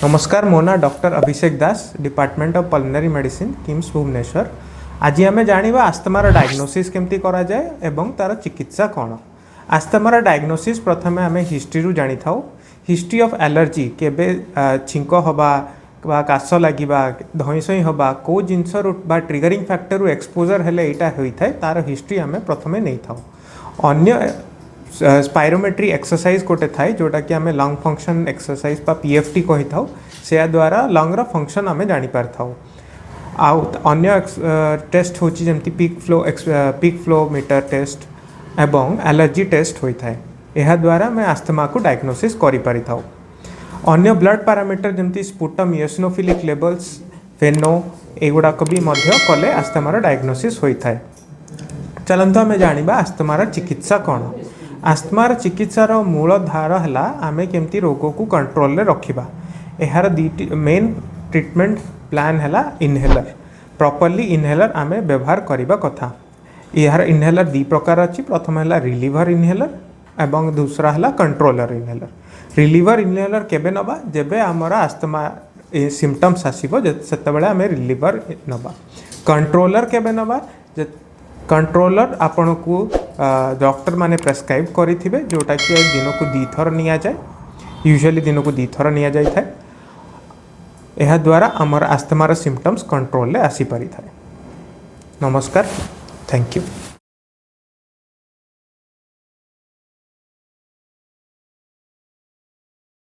नमस्कार मो ना doctor Abhishek Das department of pulmonary medicine KIMS Bhubaneswar. आज आम जाना आस्थमार डायग्नोसिस केमती करा जाए एवं तार चिकित्सा कौन। आस्थमार डायग्नोसिस प्रथमे आम हिस्ट्री जानी था। हिस्ट्री ऑफ एलर्जी केबे छिंक हवा बा काश लगे धईसई हवा कौ जिनस ट्रिगरिंग फैक्टर रु एक्सपोजर हेले यहाँ होता है तार हिस्ट्री आम प्रथमे नहीं था। अन्य स्पायरोमेट्री एक्सरसाइज गोटे थाए जोटा कि आम लंग फंक्शन एक्सरसाइज बा पीएफटी कही था से द्वारा लंगर फंक्शन आम जापर था। अन्य टेस्ट होची जमती पीक फ्लो मीटर टेस्ट एवं एलर्जी टेस्ट होता है। यह द्वारा मैं आस्थमा को डायग्नोसिस करि पारि था। अन्य ब्लड पैरामीटर जमती स्पुटम इओसिनोफिलिक लेवल्स फेनो एगुड़ाक भी मध्य कले आस्थमार डायग्नोसिस होता है। चलते आम जाना आस्थमार चिकित्सा कौन। आस्थमार चिकित्सार मूल धार है आम केमती रोग को कंट्रोल रखा। यार दी मेन ट्रीटमेंट प्लान है इनहेलर। प्रॉपर्ली इनहेलर आम व्यवहार करने कथा। यार इनहेलर दी प्रकार अच्छी। प्रथम है रिलीवर इनहेलर एवं दूसरा है कंट्रोलर इनहेलर। रिलीवर इनहेलर केबे नबा जेबे आमर आस्थमा सिम्पटम्स आसो से आम रिलीवर नबा। कंट्रोलर केबे नबा कंट्रोलर आपन को डॉक्टर माने प्रेस्क्राइब करिथिबे जोटा कि दिन को 2 थर निया जाए। यूजुअली दिन को 2 थर निया जाय थाए। यह द्वारा आमर आस्थमार सिम्पटम्स कंट्रोल ले आसी पारि थाए। नमस्कार, थैंक यू।